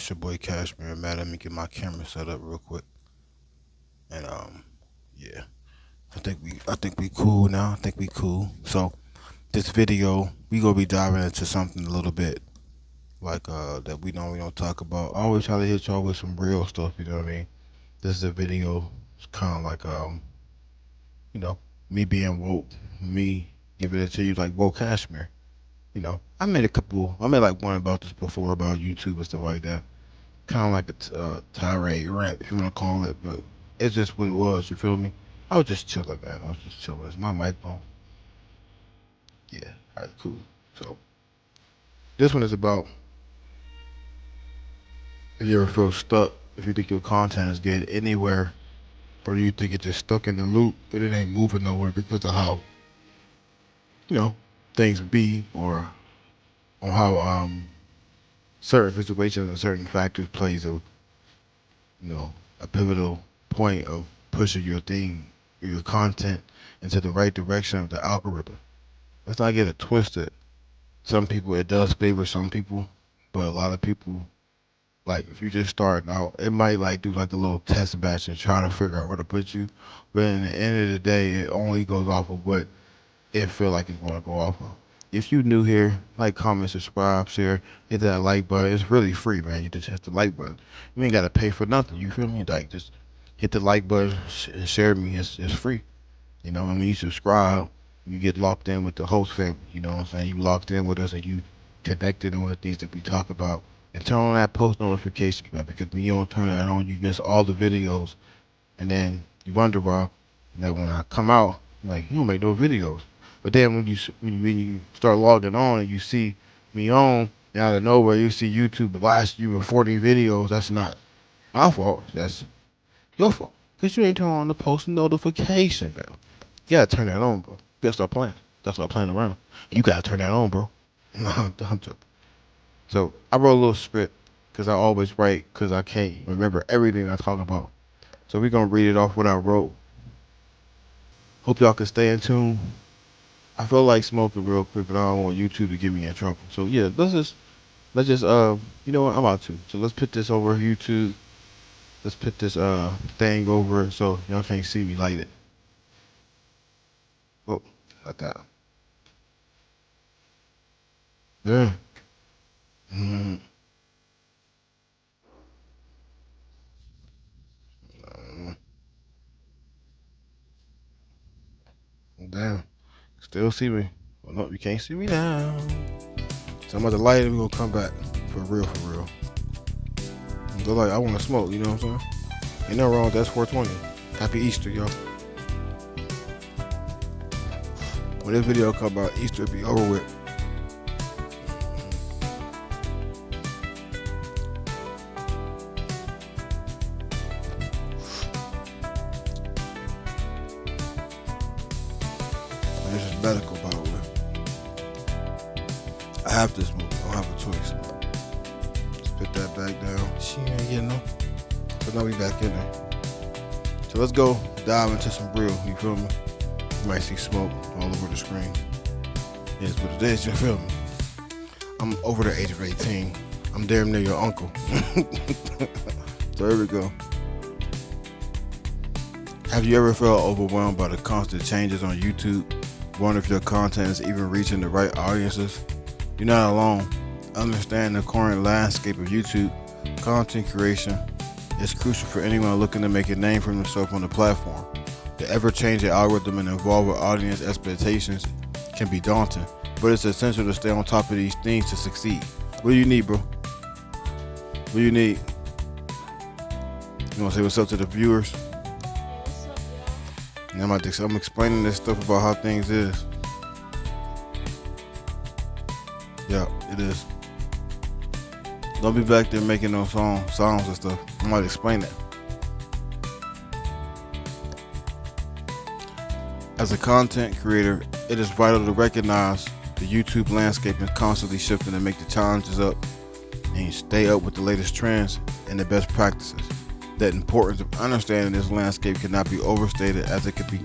It's your boy Cashmere, man. Let me get my camera set up real quick. And yeah. I think we cool now. I think we cool. So this video, we gonna be diving into something a little bit like that we don't talk about. I always try to hit y'all with some real stuff, you know what I mean? This is a video, it's kinda like you know, me being woke, me giving it to you like woke Cashmere. I made like one about this before about YouTube and stuff like that. Kind of like a tirade rant, if you want to call it, but it's just what it was. You feel me? I was just chilling, man. I was just chilling. It's my mic on. Yeah, all right, cool. So this one is about if you ever feel stuck, if you think your content is getting anywhere, or you think it's just stuck in the loop, but it ain't moving nowhere because of how you know things be, or on how certain situations and certain factors plays a pivotal point of pushing your thing, your content into the right direction of the algorithm. Let's not get it twisted. Some people it does favor some people, but a lot of people, like if you just starting out, it might like do like a little test batch and try to figure out where to put you. But in the end of the day, it only goes off of what it feel like it's gonna go off of. If you new here, like, comment, subscribe, share, hit that like button. It's really free, man. You just hit the like button. You ain't gotta pay for nothing. You feel me? Like just hit the like button and share me. It's free. You know, and when you subscribe, you get locked in with the host family. You know what I'm saying? You locked in with us and you connected on the things that we talk about. And turn on that post notification bell because when you don't turn that on, you miss all the videos. And then you wonder why that when I come out, like, you don't make no videos. But then when you start logging on and you see me on, and out of nowhere you see YouTube blast you with 40 videos, that's not my fault. That's your fault. Because you ain't turn on the post notification bell. You gotta turn that on, bro. You gotta start playing. That's not playing around. You gotta turn that on, bro. No, I'm joking. So I wrote a little script because I always write because I can't remember everything I talk about. So we're gonna read it off what I wrote. Hope y'all can stay in tune. I feel like smoking real quick, but I don't want YouTube to get me in trouble. So yeah, let's just you know what, I'm about to. So let's put this over YouTube. Let's put this thing over it so y'all can't see me light it. Oh, like that. Yeah. Mm, damn. Still see me. Well, no, you can't see me now. So I'm about to light it. We gonna come back for real, for real. They're like, I want to smoke. You know what I'm saying? Ain't nothing wrong with that. 420. Happy Easter, y'all. When this video come out, Easter be over with. And this is medical, by the way. I have to smoke. I don't have a choice. Just put that back down. She ain't getting no. But now we back in there. So let's go dive into some real. You feel me? You might see smoke all over the screen. Yes, but it is. You feel me? I'm over the age of 18. I'm damn near your uncle. So here we go. Have you ever felt overwhelmed by the constant changes on YouTube? Wonder if your content is even reaching the right audiences? You're not alone. Understand the current landscape of YouTube content creation is crucial for anyone looking to make a name for themselves on the platform. The ever-changing algorithm and evolving audience expectations can be daunting, but it's essential to stay on top of these things to succeed. What do you need, bro? What do you need? You want to say what's up to the viewers? What's up, y'all? And I'm explaining this stuff about how things is. Yeah, it is. Don't be back there making no songs and stuff. I might explain that. As a content creator, it is vital to recognize the YouTube landscape is constantly shifting and make the challenges up and stay up with the latest trends and the best practices. The importance of understanding this landscape cannot be overstated, as it could be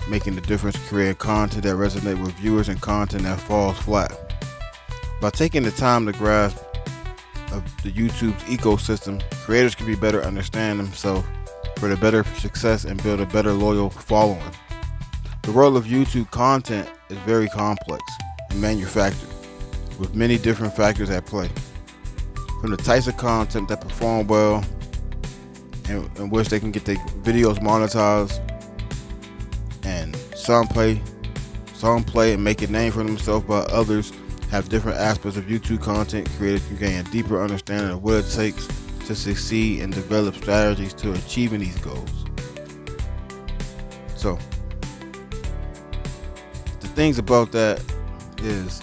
making the difference creating content that resonates with viewers and content that falls flat. By taking the time to grasp of the YouTube's ecosystem, creators can be better understand themselves for the better success and build a better loyal following. The world of YouTube content is very complex and manufactured, with many different factors at play. From the types of content that perform well and in which they can get their videos monetized, and some play and make a name for themselves, while others have different aspects of YouTube content. Creators can gain a deeper understanding of what it takes to succeed and develop strategies to achieving these goals. So, the things about that is,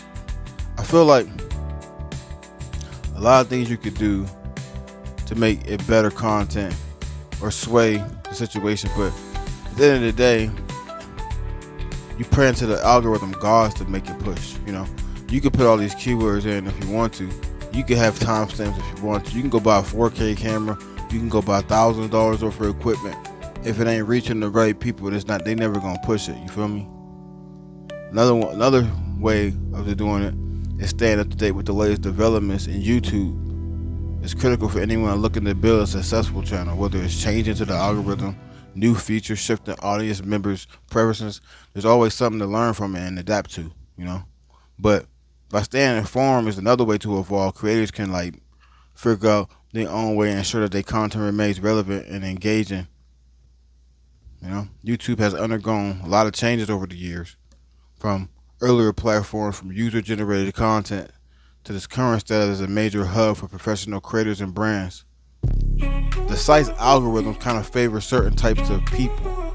I feel like a lot of things you could do to make it better content or sway the situation, but at the end of the day, you pray into the algorithm gods to make it push. You can put all these keywords in if you want to. You can have timestamps if you want to. You can go buy a 4K camera. You can go buy $1,000 worth of equipment. If it ain't reaching the right people, they never gonna push it. You feel me? Another way of doing it is staying up to date with the latest developments in YouTube. It's critical for anyone looking to build a successful channel, whether it's changing to the algorithm, new features, shifting audience members' preferences. There's always something to learn from it and adapt to. But by staying informed is another way to evolve. Creators can figure out their own way and ensure that their content remains relevant and engaging. YouTube has undergone a lot of changes over the years, from earlier platforms from user-generated content to this current status as a major hub for professional creators and brands. The site's algorithms kind of favor certain types of people,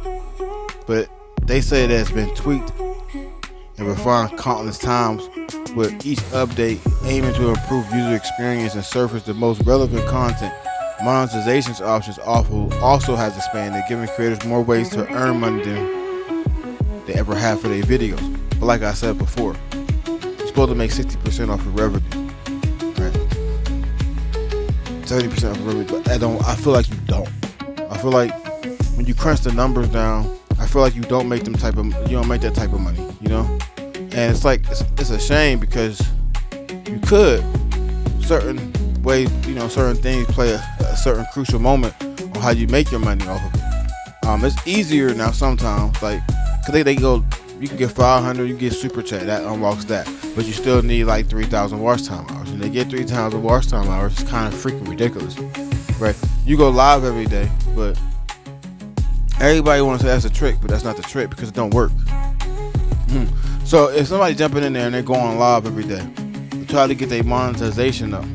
but they say that it's been tweaked and refined countless times, with each update aiming to improve user experience and surface the most relevant content. Monetization options also has expanded, giving creators more ways to earn money than they ever have for their videos. But like I said before, you're supposed to make 60% off of revenue, right? 70% off of revenue, but I feel like you don't. I feel like when you crunch the numbers down, I feel like you don't make that type of money, And it's a shame, because you could, certain ways, certain things play a certain crucial moment on how you make your money off of it. It's easier now sometimes, cause they go, you can get 500, you get super chat, that unlocks that, but you still need 3,000 watch time hours, and they get 3,000 watch time hours. It's kind of freaking ridiculous, right? You go live every day, but everybody wants to say that's a trick, but that's not the trick, because it don't work. So if somebody jumping in there and they're going live every day, try to get their monetization up,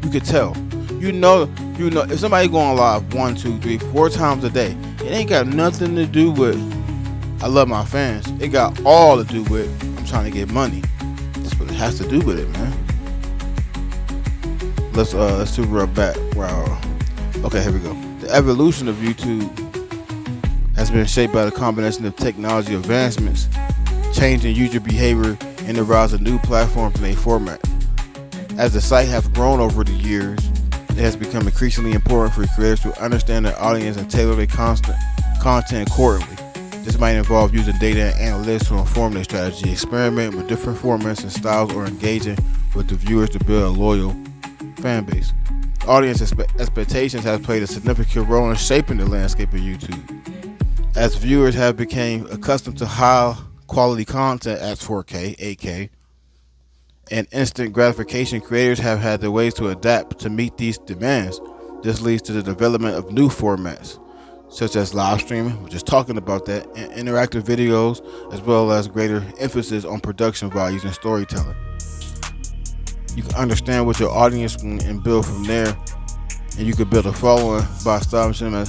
you could tell. If somebody going live 1, 2, 3, 4 times a day, it ain't got nothing to do with I love my fans. It got all to do with I'm trying to get money. That's what it has to do with it, man. Let's do real back. Wow. Okay, here we go. The evolution of YouTube has been shaped by the combination of technology advancements, changing user behavior, and the rise of new platforms and their format. As the site has grown over the years, it has become increasingly important for creators to understand their audience and tailor their content accordingly. This might involve using data and analytics to inform their strategy, experimenting with different formats and styles, or engaging with the viewers to build a loyal fan base. Audience expectations have played a significant role in shaping the landscape of YouTube. As viewers have become accustomed to high quality content as 4K, 8K, and instant gratification, creators have had the ways to adapt to meet these demands. This leads to the development of new formats, such as live streaming, we're just talking about that, and interactive videos, as well as greater emphasis on production values and storytelling. You can understand what your audience wants and build from there, and you can build a following by establishing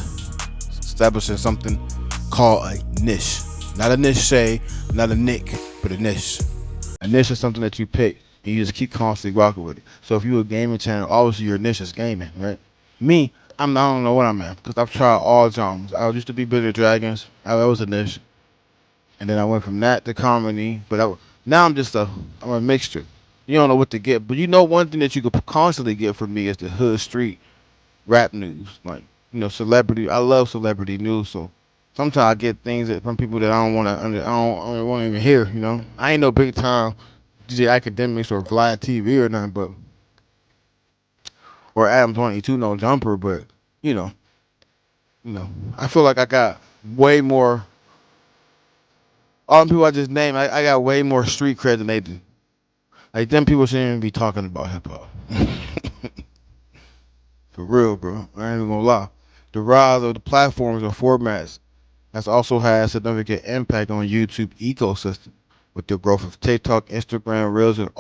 something called a niche. Not a niche, not a nick, but a niche. A niche is something that you pick and you just keep constantly rocking with it. So if you're a gaming channel, obviously your niche is gaming, right? Me, I don't know what I'm at, because I've tried all genres. I used to be Billy Dragons. That was a niche, and then I went from that to comedy. But now I'm a mixture. You don't know what to get, but one thing that you could constantly get from me is the hood street rap news, celebrity. I love celebrity news, so sometimes I get things from people that I don't want to even hear. I ain't no big time DJ Academics or Vlad TV or nothing, but or Adam 22 no jumper, but you know, you know, I feel like I got way more. All the people I just named, I got way more street cred than they do. Like them people shouldn't even be talking about hip hop. For real, bro. I ain't even gonna lie. The rise of the platforms or formats has also had a significant impact on YouTube ecosystem. With the growth of TikTok, Instagram, Reels, and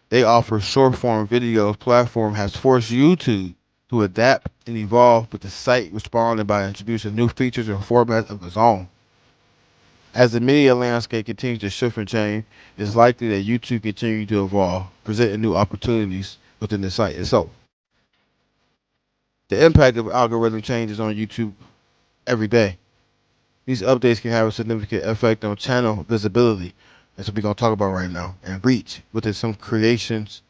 they offer short form videos. Platform has forced YouTube to adapt and evolve, with the site responding by introducing new features and formats of its own. As the media landscape continues to shift and change, it's likely that YouTube continues to evolve, presenting new opportunities within the site itself. The impact of algorithm changes on YouTube every day. These updates can have a significant effect on channel visibility. That's what we're gonna talk about right now. And reach, within some creations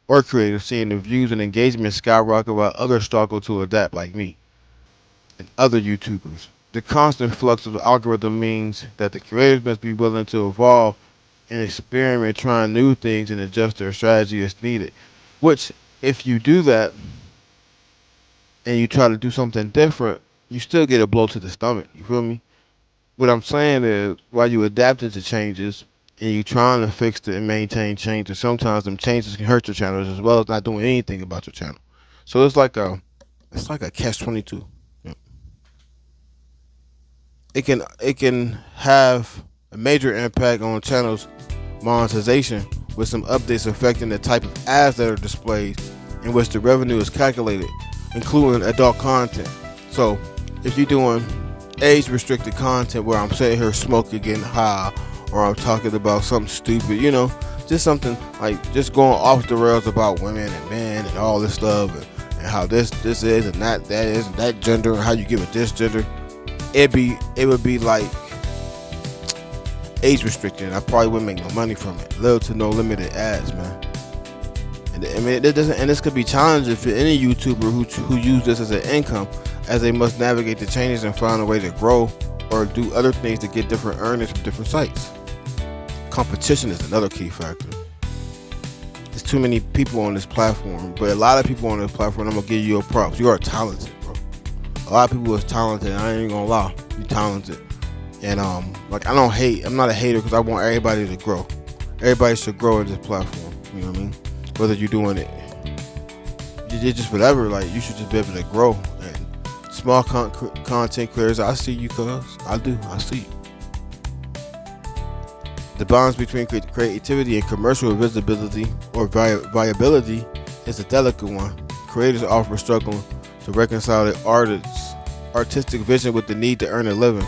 or creators seeing the views and engagement skyrocket while others struggle to adapt, like me and other YouTubers. The constant flux of the algorithm means that the creators must be willing to evolve and experiment, trying new things and adjust their strategy as needed. Which, if you do that and you try to do something different, you still get a blow to the stomach. You feel me? What I'm saying is, while you adapting to changes and you trying to fix it and maintain changes, sometimes them changes can hurt your channels as well as not doing anything about your channel. So it's like a catch 22. It can have a major impact on channels monetization, with some updates affecting the type of ads that are displayed in which the revenue is calculated, including adult content. So if you're doing age restricted content where I'm sitting here smoking, getting high, or I'm talking about something stupid, just something like just going off the rails about women and men and all this stuff, and how this is and that is and that gender, and how you give it this gender, it would be like age restricted. I probably wouldn't make no money from it. Little to no limited ads, man. And I mean, it doesn't. And this could be challenging for any YouTuber who use this as an income, as they must navigate the changes and find a way to grow or do other things to get different earnings from different sites. Competition is another key factor. There's too many people on this platform, but a lot of people on this platform, I'm gonna give you your props. You are talented, bro. A lot of people is talented. I ain't gonna lie, you talented. And like I don't hate. I'm not a hater because I want everybody to grow. Everybody should grow in this platform. You know what I mean? Whether you're doing it, just whatever. Like you should just be able to grow. And small content creators, I see you, cuz I do. I see you. The balance between creativity and commercial visibility or viability is a delicate one. Creators often struggle to reconcile their artistic vision with the need to earn a living.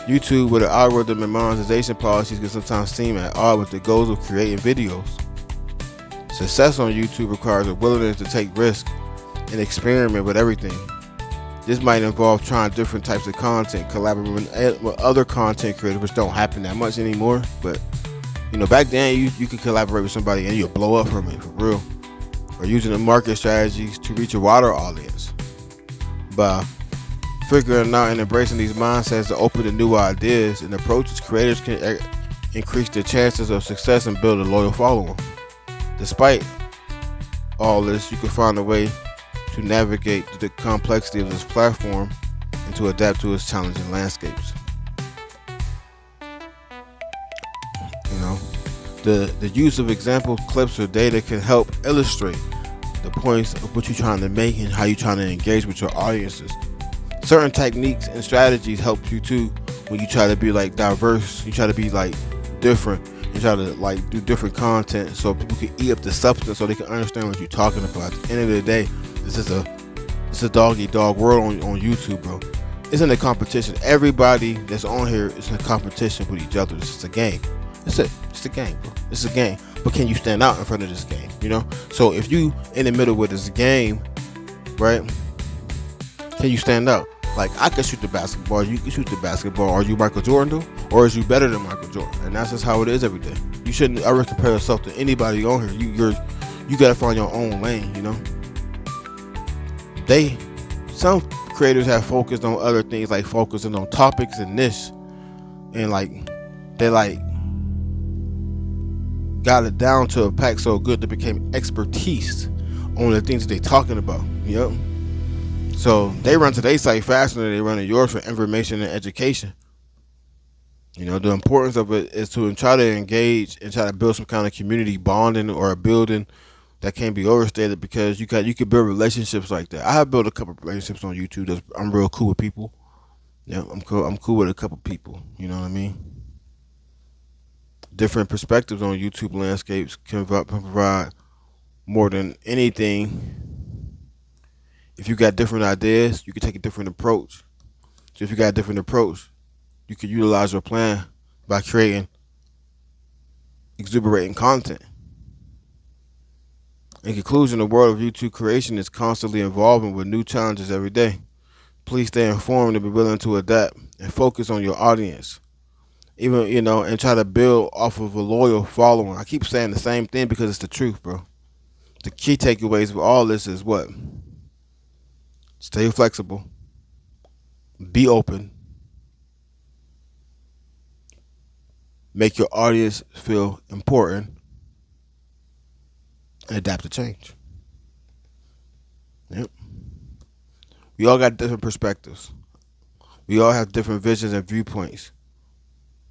YouTube, with an algorithm and monetization policies, can sometimes seem at odds with the goals of creating videos. Success on YouTube requires a willingness to take risks and experiment with everything. This might involve trying different types of content, collaborating with other content creators, which don't happen that much anymore. But back then you could collaborate with somebody and you'll blow up from it, for real. Or using the market strategies to reach a wider audience. By figuring out and embracing these mindsets to open to new ideas and approaches, creators can increase their chances of success and build a loyal following. Despite all this, you can find a way to navigate the complexity of this platform and to adapt to its challenging landscapes. The use of example clips or data can help illustrate the points of what you're trying to make and how you're trying to engage with your audiences. Certain techniques and strategies help you too when you try to be like diverse, you try to be like different, you try to like do different content so people can eat up the substance so they can understand what you're talking about. At the end of the day, it's a dog eat dog world on YouTube, bro. It's in a competition. Everybody that's on here is in a competition with each other. It's just a game. It's a game, bro. It's a game. But can you stand out in front of this game? So if you in the middle with this game, right? Can you stand out? Like I can shoot the basketball, you can shoot the basketball. Are you Michael Jordan though? Or is you better than Michael Jordan? And that's just how it is every day. You shouldn't ever compare yourself to anybody on here. You gotta find your own lane, Some creators have focused on other things, like focusing on topics and niche, and like they like got it down to a pack so good that became expertise on the things that they talking about. Yep. So they run to their site faster than they run to yours for information and education. The importance of it is to try to engage and try to build some kind of community bonding or a building that can't be overstated, because you could build relationships like that. I have built a couple of relationships on YouTube. I'm real cool with people. Yeah, I'm cool. I'm cool with a couple people. You know what I mean? Different perspectives on YouTube landscapes can provide more than anything. If you got different ideas, you can take a different approach. So if you got a different approach, you can utilize your plan by creating exuberating content. In conclusion, the world of YouTube creation is constantly evolving with new challenges every day. Please stay informed and be willing to adapt and focus on your audience. Even, and try to build off of a loyal following. I keep saying the same thing because it's the truth, bro. The key takeaways of all this is what? Stay flexible. Be open. Make your audience feel important. And adapt to change. Yep. We all got different perspectives. We all have different visions and viewpoints.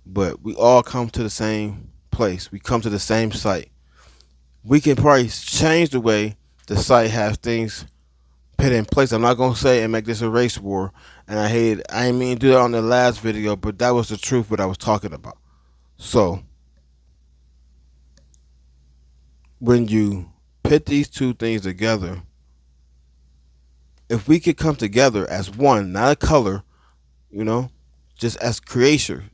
But we all come to the same place. We come to the same site. We can probably change the way the site has things put in place. I'm not going to say and make this a race war. And I didn't mean to do that on the last video, but that was the truth what I was talking about. So, when you put these two things together, if we could come together as one, not a color, just as creator,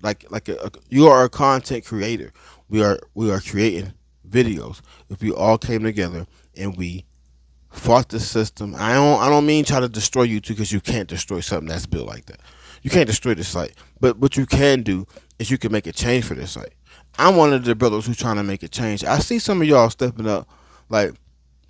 you are a content creator. We are creating videos. If we all came together and we fought the system, I don't mean try to destroy YouTube, because you can't destroy something that's built like that. You can't destroy the site, but what you can do is you can make a change for this site. I'm one of the brothers who's trying to make a change. I see some of y'all stepping up. Like,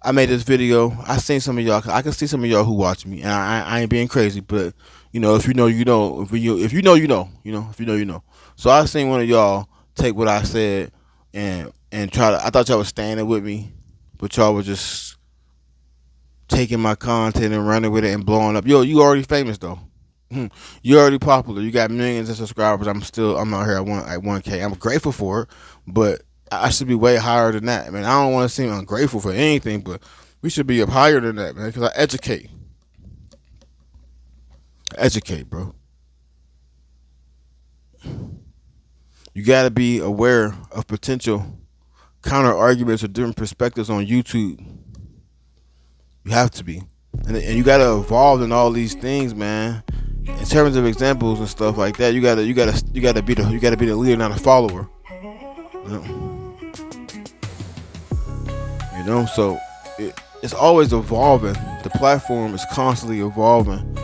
I made this video. I seen some of y'all. I can see some of y'all who watch me, and I ain't being crazy, but if you know, you know. If you know, you know. If you know, you know. So I seen one of y'all take what I said and try to. I thought y'all was standing with me, but y'all was just taking my content and running with it and blowing up. Yo, you already famous though. You're already popular. You got millions of subscribers. I'm out here at 1K. I'm grateful for it, but I should be way higher than that. I mean, I don't want to seem ungrateful for anything, but we should be up higher than that, man, because I educate. Educate, bro. You got to be aware of potential counter arguments or different perspectives on YouTube. You have to be. And you got to evolve in all these things, man. In terms of examples and stuff like that, you gotta be the leader, not a follower. So it's always evolving. The platform is constantly evolving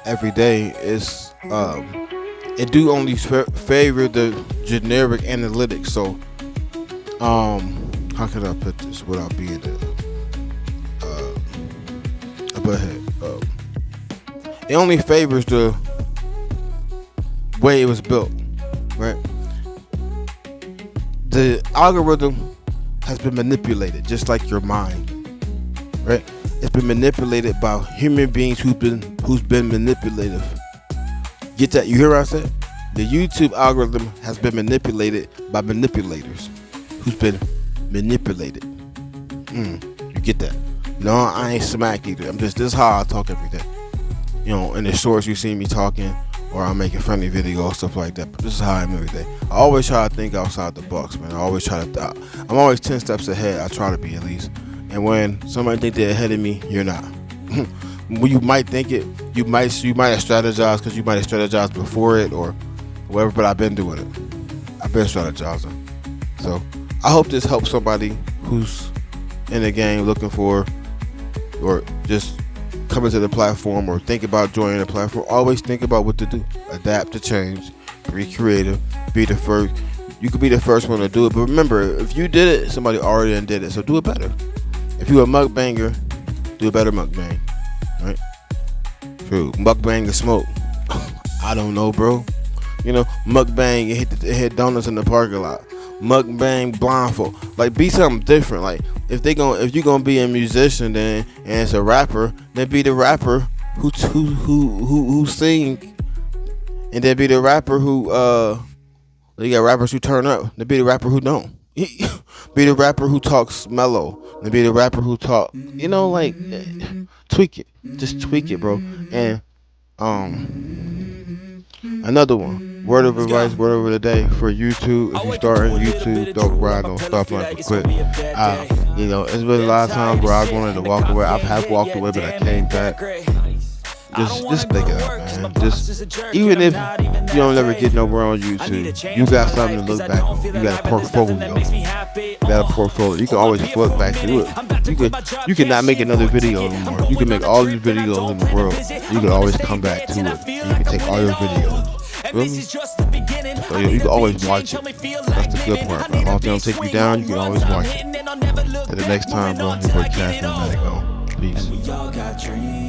every day. It do only favor the generic analytics. So how could I put this without being a butthead? It only favors the way it was built, right? The algorithm has been manipulated, just like your mind, right? It's been manipulated by human beings who's been manipulative. Get that? You hear what I said? The YouTube algorithm has been manipulated by manipulators who's been manipulated. You get that? No, I ain't smack either. This is how I talk every day. In the shorts you see me talking, or I'm making funny videos, stuff like that. But this is how I am every day. I always try to think outside the box, man. I'm always 10 steps ahead. I try to be, at least. And when somebody think they're ahead of me, you're not. When you might think it, you might have strategized, because you might have strategized before it or whatever. But I've been doing it. I've been strategizing. So I hope this helps somebody who's in the game looking for, or just coming to the platform, or think about joining the platform. Always think about what to do. Adapt to change. Be creative. Be the first. You could be the first one to do it. But remember, if you did it, somebody already did it. So do it better. If you're a mukbanger, do a better mukbang. Right? True. Mukbang or smoke. I don't know, bro. Mukbang, it hit donuts in the parking lot. mukbang blindfold. Like, be something different. Like, if you gonna be a musician then and it's a rapper, then be the rapper who sing, and then be the rapper who you got rappers who turn up. Then be the rapper who don't. Be the rapper who talks mellow. Then be the rapper who talk. Like, tweak it. Just tweak it, bro. And another one. Word of advice, word of the day for YouTube. If you start in YouTube, don't grind, don't stop, don't quit. It's been a lot of times where I wanted to walk away. I have walked away, but I came back. Just think it out, man. Just even if you don't ever get nowhere on YouTube, you got something to look back on. You got a portfolio. You can always flip back to it. You can not make another video anymore. You can make all these videos in the world. You can always come back to it. And you can take all your videos. Really? So you can always watch it. That's the good part. As long as they don't take you down, you can always watch it. Till the next time, bro. Your boy Cash, let it go. Peace.